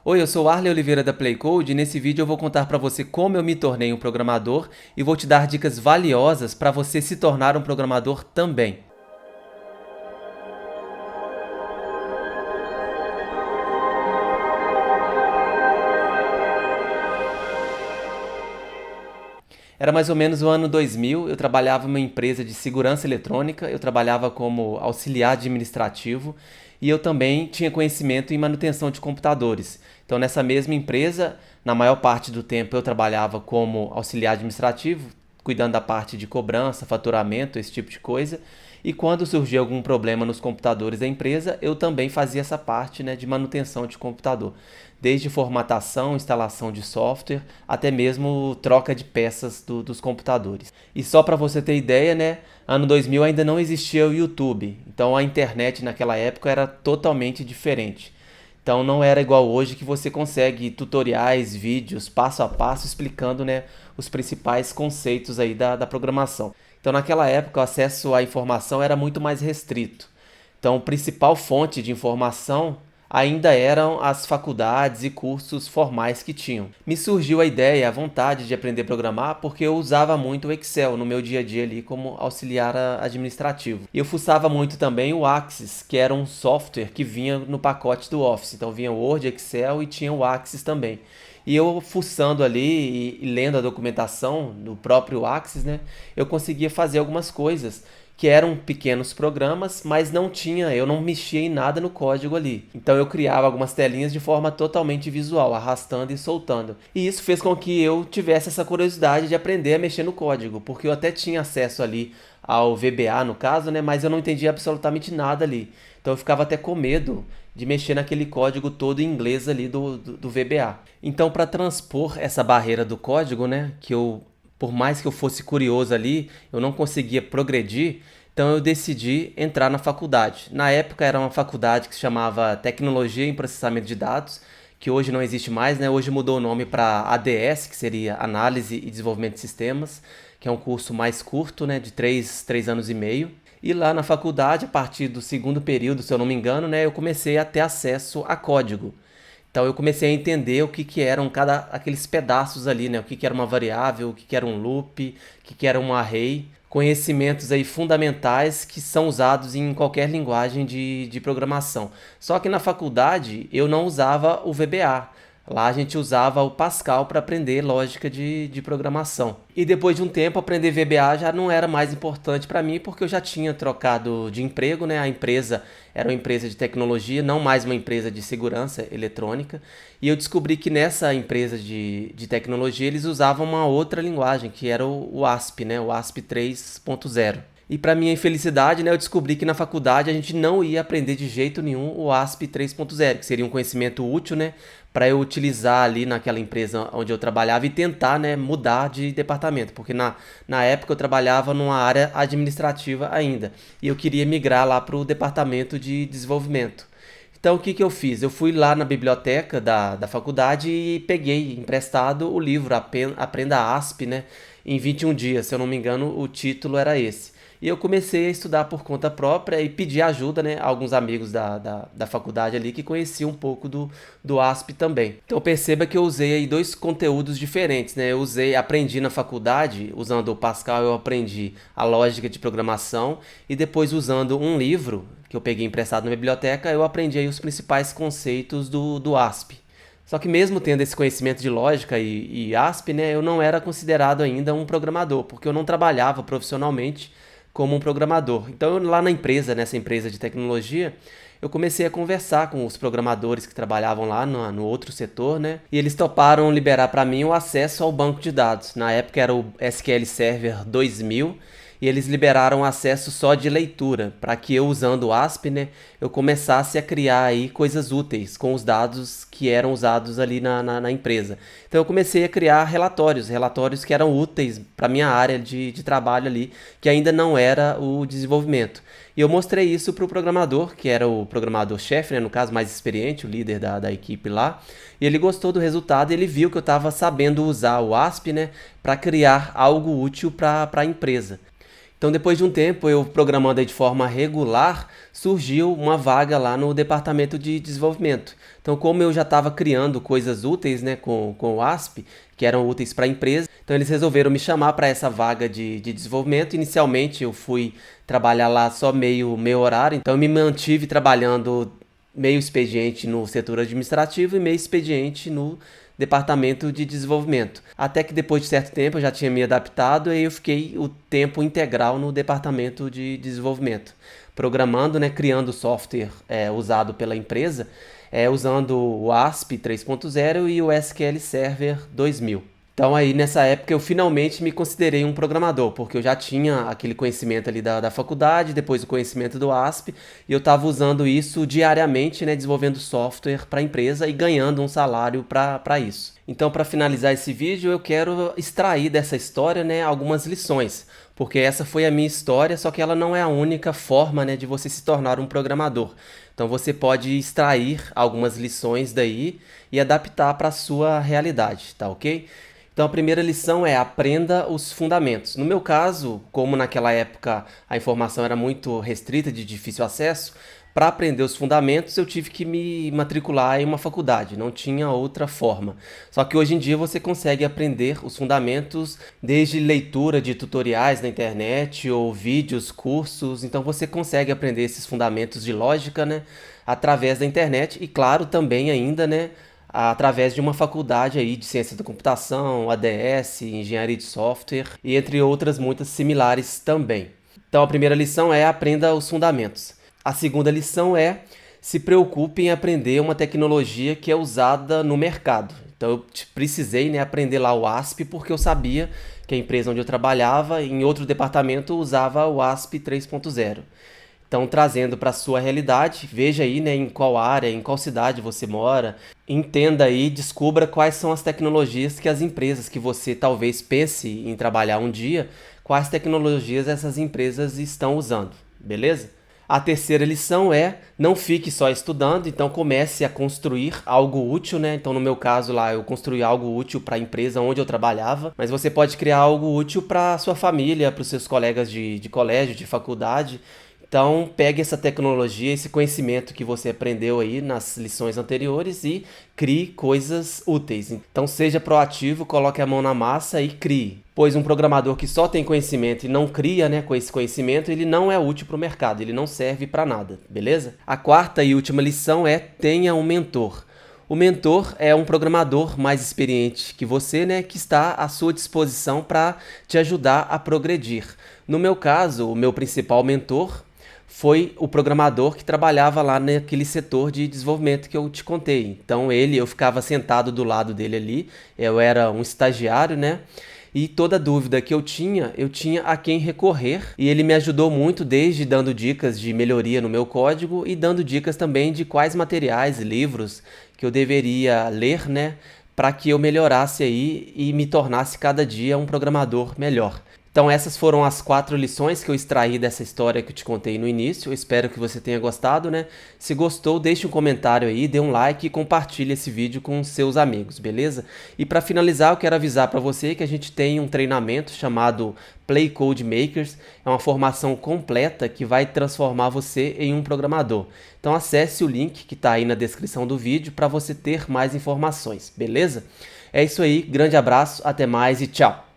Oi, eu sou o Arley Oliveira da Playcode e nesse vídeo eu vou contar para você como eu me tornei um programador e vou te dar dicas valiosas para você se tornar um programador também. Era mais ou menos o ano 2000, eu trabalhava em uma empresa de segurança eletrônica, eu trabalhava como auxiliar administrativo e eu também tinha conhecimento em manutenção de computadores. Então, nessa mesma empresa, na maior parte do tempo eu trabalhava como auxiliar administrativo, cuidando da parte de cobrança, faturamento, esse tipo de coisa. E quando surgia algum problema nos computadores da empresa, eu também fazia essa parte, né, de manutenção de computador. Desde formatação, instalação de software, até mesmo troca de peças dos computadores. E só para você ter ideia, né, ano 2000 ainda não existia o YouTube, então a internet naquela época era totalmente diferente. Então não era igual hoje que você consegue tutoriais, vídeos, passo a passo explicando, né, os principais conceitos aí da programação. Então naquela época o acesso à informação era muito mais restrito. Então a principal fonte de informação ainda eram as faculdades e cursos formais que tinham. Me surgiu a ideia, a vontade de aprender a programar porque eu usava muito o Excel no meu dia a dia ali como auxiliar administrativo. E eu fuçava muito também o Axis, que era um software que vinha no pacote do Office. Então vinha Word, Excel e tinha o Axis também. E eu fuçando ali e lendo a documentação do próprio Axis, né, eu conseguia fazer algumas coisas que eram pequenos programas, mas eu não mexia em nada no código ali. Então eu criava algumas telinhas de forma totalmente visual, arrastando e soltando. E isso fez com que eu tivesse essa curiosidade de aprender a mexer no código, porque eu até tinha acesso ali ao VBA no caso, né, mas eu não entendia absolutamente nada ali. Então eu ficava até com medo de mexer naquele código todo em inglês ali do VBA. Então, para transpor essa barreira do código, né, por mais que eu fosse curioso ali, eu não conseguia progredir, então eu decidi entrar na faculdade. Na época era uma faculdade que se chamava Tecnologia em Processamento de Dados, que hoje não existe mais, né? Hoje mudou o nome para ADS, que seria Análise e Desenvolvimento de Sistemas, que é um curso mais curto, né, de 3 anos e meio. E lá na faculdade, a partir do segundo período, se eu não me engano, né, eu comecei a ter acesso a código. Então eu comecei a entender o que eram aqueles pedaços ali, né? O que era uma variável, o que era um loop, o que era um array. Conhecimentos aí fundamentais que são usados em qualquer linguagem de programação. Só que na faculdade eu não usava o VBA. Lá a gente usava o Pascal para aprender lógica de programação. E depois de um tempo, aprender VBA já não era mais importante para mim, porque eu já tinha trocado de emprego, né? A empresa era uma empresa de tecnologia, não mais uma empresa de segurança eletrônica. E eu descobri que nessa empresa de tecnologia eles usavam uma outra linguagem, que era o ASP, né? O ASP 3.0. E para minha infelicidade, né, eu descobri que na faculdade a gente não ia aprender de jeito nenhum o ASP 3.0, que seria um conhecimento útil, né, para eu utilizar ali naquela empresa onde eu trabalhava e tentar, né, mudar de departamento, porque na época eu trabalhava numa área administrativa ainda, e eu queria migrar lá para o departamento de desenvolvimento. Então o que eu fiz? Eu fui lá na biblioteca da faculdade e peguei emprestado o livro Aprenda ASP, né, em 21 dias, se eu não me engano, o título era esse. E eu comecei a estudar por conta própria e pedir ajuda, né, a alguns amigos da faculdade ali que conheciam um pouco do ASP também. Então perceba que eu usei aí dois conteúdos diferentes, né? Aprendi na faculdade, usando o Pascal eu aprendi a lógica de programação e depois usando um livro que eu peguei emprestado na biblioteca, eu aprendi aí os principais conceitos do ASP. Só que mesmo tendo esse conhecimento de lógica e ASP, né, eu não era considerado ainda um programador, porque eu não trabalhava profissionalmente como um programador. Então, lá na empresa, nessa empresa de tecnologia, eu comecei a conversar com os programadores que trabalhavam lá no outro setor, né? E eles toparam liberar para mim o acesso ao banco de dados. Na época era o SQL Server 2000 e eles liberaram acesso só de leitura, para que eu, usando o ASP, né, eu começasse a criar aí coisas úteis com os dados que eram usados ali na empresa. Então eu comecei a criar relatórios que eram úteis para minha área de trabalho ali, que ainda não era o desenvolvimento. E eu mostrei isso para o programador, que era o programador-chefe, né, no caso mais experiente, o líder da equipe lá, e ele gostou do resultado e ele viu que eu estava sabendo usar o ASP, né, para criar algo útil para a empresa. Então, depois de um tempo, eu programando aí de forma regular, surgiu uma vaga lá no departamento de desenvolvimento. Então, como eu já estava criando coisas úteis, né, com o ASP, que eram úteis para a empresa, então eles resolveram me chamar para essa vaga de desenvolvimento. Inicialmente, eu fui trabalhar lá só meio horário, então eu me mantive trabalhando meio expediente no setor administrativo e meio expediente no departamento de desenvolvimento. Até que depois de certo tempo eu já tinha me adaptado e eu fiquei o tempo integral no departamento de desenvolvimento, programando, né, criando software usado pela empresa, usando o ASP 3.0 e o SQL Server 2000. Então aí nessa época eu finalmente me considerei um programador, porque eu já tinha aquele conhecimento ali da faculdade, depois o conhecimento do ASP, e eu estava usando isso diariamente, né, desenvolvendo software para a empresa e ganhando um salário para isso. Então, para finalizar esse vídeo, eu quero extrair dessa história, né, algumas lições, porque essa foi a minha história, só que ela não é a única forma, né, de você se tornar um programador. Então você pode extrair algumas lições daí e adaptar para a sua realidade, tá ok? Então a primeira lição é aprenda os fundamentos. No meu caso, como naquela época a informação era muito restrita, de difícil acesso, para aprender os fundamentos eu tive que me matricular em uma faculdade, não tinha outra forma. Só que hoje em dia você consegue aprender os fundamentos desde leitura de tutoriais na internet ou vídeos, cursos, então você consegue aprender esses fundamentos de lógica, né, através da internet e claro também ainda, né, através de uma faculdade aí de ciência da computação, ADS, engenharia de software e entre outras muitas similares também. Então a primeira lição é aprenda os fundamentos. A segunda lição é se preocupe em aprender uma tecnologia que é usada no mercado. Então eu precisei, né, aprender lá o ASP porque eu sabia que a empresa onde eu trabalhava, em outro departamento, usava o ASP 3.0. Então, trazendo para a sua realidade, veja aí, né, em qual área, em qual cidade você mora, entenda aí, descubra quais são as tecnologias que as empresas que você talvez pense em trabalhar um dia, quais tecnologias essas empresas estão usando, beleza? A terceira lição é não fique só estudando, então comece a construir algo útil, né? Então no meu caso lá eu construí algo útil para a empresa onde eu trabalhava, mas você pode criar algo útil para a sua família, para os seus colegas de colégio, de faculdade. Então, pegue essa tecnologia, esse conhecimento que você aprendeu aí nas lições anteriores e crie coisas úteis. Então, seja proativo, coloque a mão na massa e crie. Pois um programador que só tem conhecimento e não cria, né, com esse conhecimento, ele não é útil para o mercado, ele não serve para nada, beleza? A quarta e última lição é tenha um mentor. O mentor é um programador mais experiente que você, né, que está à sua disposição para te ajudar a progredir. No meu caso, o meu principal mentor foi o programador que trabalhava lá naquele setor de desenvolvimento que eu te contei. Então eu ficava sentado do lado dele ali, eu era um estagiário, né? E toda dúvida que eu tinha a quem recorrer. E ele me ajudou muito, desde dando dicas de melhoria no meu código e dando dicas também de quais materiais, livros que eu deveria ler, né? Para que eu melhorasse aí e me tornasse cada dia um programador melhor. Então essas foram as 4 lições que eu extraí dessa história que eu te contei no início. Eu espero que você tenha gostado, né? Se gostou, deixe um comentário aí, dê um like e compartilhe esse vídeo com seus amigos, beleza? E para finalizar, eu quero avisar para você que a gente tem um treinamento chamado Play Code Makers. É uma formação completa que vai transformar você em um programador. Então acesse o link que está aí na descrição do vídeo para você ter mais informações, beleza? É isso aí, grande abraço, até mais e tchau!